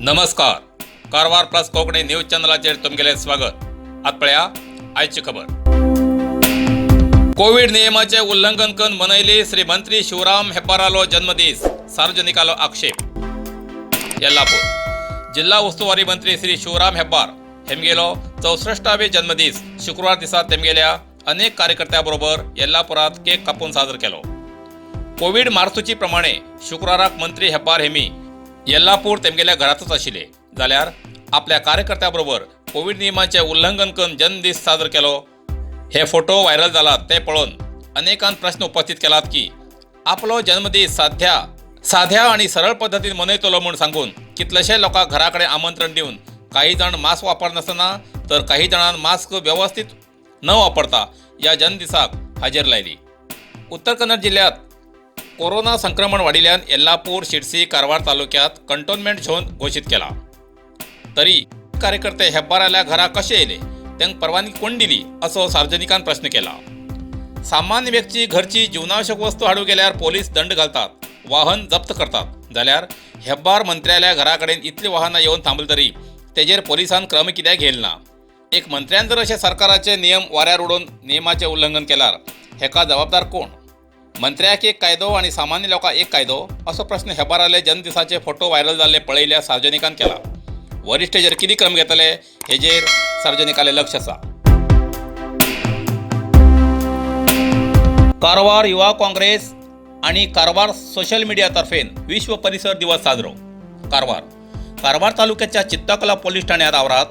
नमस्कार. Karwar plus Konkani news चॅनलाचेर तुमगेलें स्वागत. आत पळया आयची खबर. कोविड नियमाचे उल्लंघन करून मनयली श्री मंत्री शिवराम हेब्बारालो जन्मदीस. सार्वजनिकालो आक्षेप. येल्लापूर जिल्हा उस्तुवारी मंत्री श्री शिवराम हेब्बार हेमगेलो 64वे जन्मदीस शुक्रवार दिसा तेमगेल्या अनेक कार्यकर्त्यां बरोबर येल्लापुरात केक कापून साजरो केलो. कोविड मार्गसूची प्रमाणे शुक्रवाराक मंत्री हेब्बार हेमी येल्लापूर तेमगेल्या घरातच आशिल्ले जाल्यार आपल्या कार्यकर्त्यां बरोबर कोविड नियमांचे उल्लंघन करून जन्मदीस साजरो केलो. हे फोटो व्हायरल जालात ते पळोवन अनेकांनी प्रश्न उपस्थित केलात की आपलो जन्मदीस साध्या आणि सरळ पद्धतीन मनयतलो म्हूण सांगून कितलेशे लोकांक घरा कडेन आमंत्रण दिवन काही जण मास्क वापरनासतना तर काही जणांनी मास्क व्यवस्थित न वापरता या जन्मदिसाक हाजेर लायली. उत्तर कन्नड जिल्ह्यात कोरोना संक्रमण वाडिल्ल्यान येल्लापूर, शिरसी, कारवार तालुक्यात कंटोनमेंट झोन घोषित केला. तरी कार्यकर्ते हेब्बाराल्या घरा कशे येयले, त्यांक परवानगी कोण दिली असो सार्वजनिकान प्रश्न केला. सामान्य व्यक्ती घरची जीवनावश्यक वस्तू हाडूंक गेल्यार पोलीस दंड घालतात, वाहन जप्त करतात. जाल्यार हेब्बार मंत्र्याल्या घरा कडेन इतली वाहनां येवन थांबली तरी तेजेर पोलिसान क्रम कित्याक घेयला ना. एक मंत्र्यान जर अशे सरकाराचे नियम वाऱ्यार उडोवन नियमाचे उल्लंघन केल्यार हेका जबाबदार कोण? मंत्र्याक एक कायदो आणि सामान्य लोकांक एक कायदो असो प्रश्न हेब्बाराले जन्मदिसाचे फोटो व्हायरल जाल्ले पळयल्या सार्वजनिकान केला. वरिश्ठ हेजेर कितें क्रम घेतले हेजेर सार्वजनिकाले लक्ष आसा. कारवार युवा काँग्रेस आणि कारवार सोशल मीडिया तर्फेन विश्व परिसर दिवस साजरो. कारवार तालुक्याच्या चित्तकला पोलीस ठाण्यात आवारात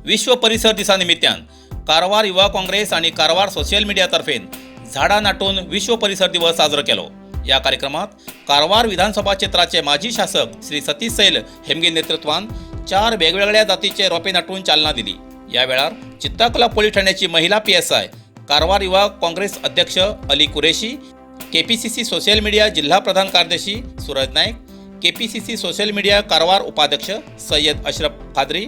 विश्व परिसर दिसा निमित्यान कारवार युवा काँग्रेस आणि कारवार सोशल मीडिया तर्फेन झाडां नाटून विश्व परिसर दिवस साजरो केलो. या कार्यक्रमात कारवार विधानसभा क्षेत्राचे माजी शासक श्री सतीश सैल हेमगे नेतृत्वान 4 वेगवेगळ्या जातीचे रोपे नाटून चालना दिली. या वेळार चित्तकला पोलीस ठाण्याची महिला PSI, कारवार युवा काँग्रेस अध्यक्ष Ali Qureshi, KPCC social media जिल्हा प्रधान कार्यदर्शी Suraj Naik, KPCC social media Karwar उपाध्यक्ष सय्यद अशरफ खाद्री,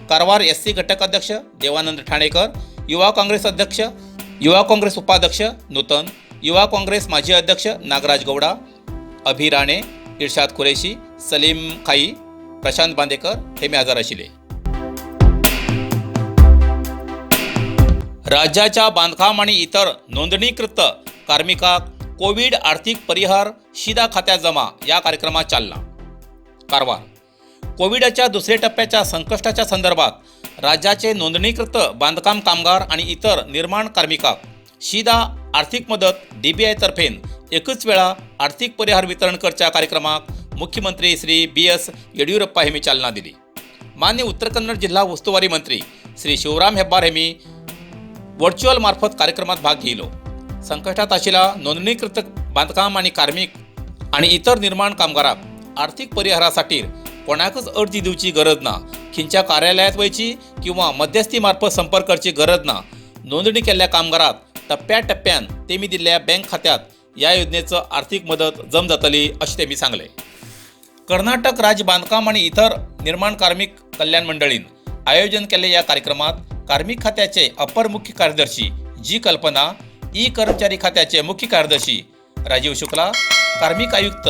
कारवार SC घटक अध्यक्ष देवानंद ठाणेकर, युवा काँग्रेस उपाध्यक्ष नूतन, युवा काँग्रेस माजी अध्यक्ष नागराज गौडा, अभि राणे, इर्शाद कुरेशी, सलीम खाई, प्रशांत बांदेकर हे हजर आशिल्ले. राज्याच्या बांधकाम आणि इतर नोंदणीकृत कार्मिकांक कोविड आर्थिक परिहार शिदा खात्यात जमा या कार्यक्रमात चालला. कारवार कोविडच्या दुसऱ्या टप्प्याच्या संकटाच्या संदर्भात राज्याचे नोंदणीकृत बांधकाम कामगार आणि इतर निर्माण कार्मिकांक शिदा आर्थिक मदत DBI तर्फेन एकच वेळा आर्थिक परिहार वितरण करच्या कार्यक्रमाक मुख्यमंत्री श्री BS येडियुरप्पा हेमी चालना दिली. मान्य उत्तर कन्नड जिल्हा उस्तुवारी मंत्री श्री शिवराम हेब्बार हेमी व्हर्च्युअल मार्फत कार्यक्रमात भाग घेयलो. संकटात आशिल्ल्या नोंदणीकृत बांधकाम आणि कार्मिक आणि इतर निर्माण कामगारांक आर्थिक परिहारासाठी कोणाकच अर्जी दिवची गरज ना, खंयच्या कार्यालयात वयची किंवा मध्यस्थी मार्फत संपर्क करची गरज ना. नोंदणी केल्ल्या कामगारांक टप्प्याटप्प्यान तेमी दिल्ल्या बँक खात्यात या योजनेचं आर्थिक मदत जम जातली अशें तेमी सांगले. कर्नाटक राज्य बांधकाम आणि इतर निर्माण कार्मिक कल्याण मंडळीन आयोजन केले या कार्यक्रमात कार्मिक खात्याचे अपर मुख्य कार्यदर्शी जी कल्पना, कर्मचारी खात्याचे मुख्य कार्यदर्शी राजीव शुक्ला, कार्मिक आयुक्त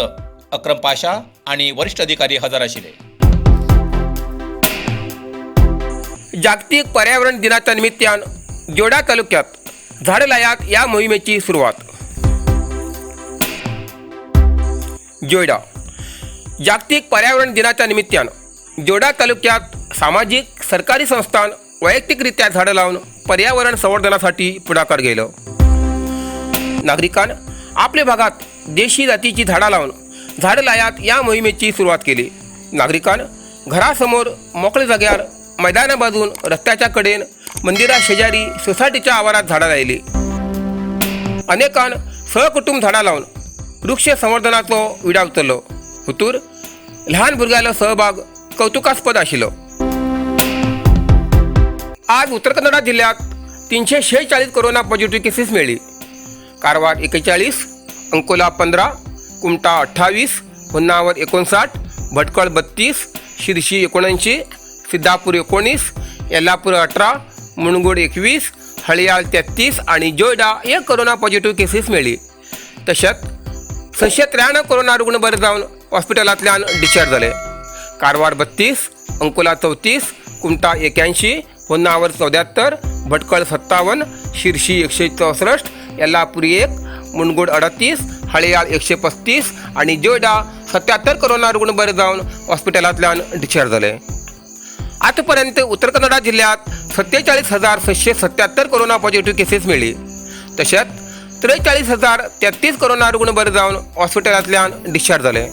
अक्रम पाशा आणि वरिष्ठ अधिकारी हजर आशिल्ले. जागतिक पर्यावरण दिनाच्या निमित्तान जोडा तालुक्यात झाडं लायात या मोहिमेची सुरुवात. जोडा जागतिक पर्यावरण दिनाच्या निमित्तान जोडा तालुक्यात सामाजिक सरकारी संस्थान वैयक्तिकरित्या झाडं लावून पर्यावरण संवर्धनासाठी पुढाकार घेतलो. नागरिकांनी आपल्या भागात देशी जातीची झाडं लावून झाडं लायात या मोहिमेची सुरुवात केली. नागरिकांनी घरासमोर मोकळ्या जाग्यार, मैदाना बाजून, रस्त्याच्या कडेन, मंदिरा शेजारी, सोसायटीच्या आवारात झाडं लायली. अनेकांनी सहकुटुंब झाडं लावून वृक्ष संवर्धनाचो विडा उचललो. हुतूर लहान भुरग्यालो सहभाग कौतुकास्पद आशिल्लो. आज उत्तर कन्नड जिल्ह्यात 346 कोरोना पॉझिटिव्ह केसेस मिळाली. कारवार 41, अंकोला 15, कुमटा 28, होन्नावर 59, भटकळ 32, शिरशी 79, सिद्धापूर 19, येल्लापूर 18, मुणगोड 21, हळयाळ 33 आणि जोयडा 1 कोरोना पॉझिटिव्ह केसेस मिळाली. तशेंच 693 कोरोना रुग्ण बरे जावन हॉस्पिटलांतल्यान डिस्चार्ज जाले. कारवार 32, अंकोला 34, कुमटा 81, होन्नावर 74, भटकळ 57, शिर्शी 164, यल्लापूर 1, मुनगोड 38, हळेयाळ 135 आणि जोयडा 77 कोरोना रुग्ण बरे जाऊन हॉस्पिटलांतल्यान डिस्चार्ज झाले. आतापर्यंत उत्तर कन्नडा जिल्ह्यात 47,677 कोरोना पॉझिटिव्ह केसेस मिळली. तसेच 43,033 कोरोना रुग्ण बरे जाऊन हॉस्पिटलांतल्यान डिस्चार्ज झाले.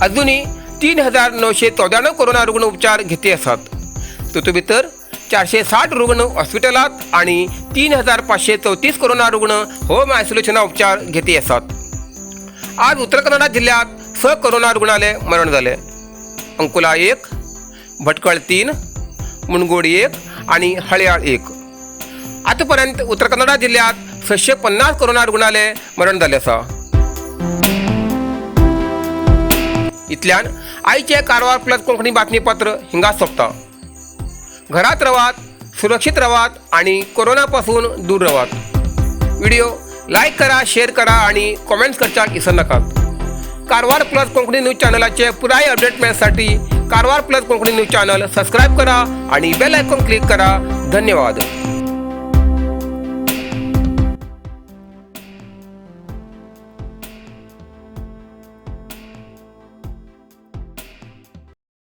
अजूनही 3,994 कोरोना रुग्ण उपचार घेते असतात. तातूंत भितर 460 रुग्ण हॉस्पिटलात आणि 3,534 कोरोना रुग्ण होम आयसोलेशना उपचार घेते असतात. आज उत्तर कन्नडा जिल्ह्यात 6 कोरोना रुग्णालय मरण झाले. अंकोला 1, भटकळ 3, मुनगोड 1 आणि हळेयाळ 1. आतापर्यंत उत्तर कन्नडा जिल्ह्यात 650 कोरोना रुग्णालय मरण झाले आसा. इतल्यान आयचे कारवार प्लस कोंकणी बातमीपत्र हिंगा सोंपता. घरात रवात, सुरक्षित रवात आणि कोरोनापासून दूर रवात. व्हिडिओ लाईक करा, शेअर करा आणि कॉमेंट्स करच्याक विसरू नकात. कारवार प्लस कोंकणी न्यूज चॅनलाचे पुराय अपडेट मिळण्यासाठी Karwar plus Konkani news channel subscribe करा आणि बेल आयकॉन क्लिक करा. धन्यवाद.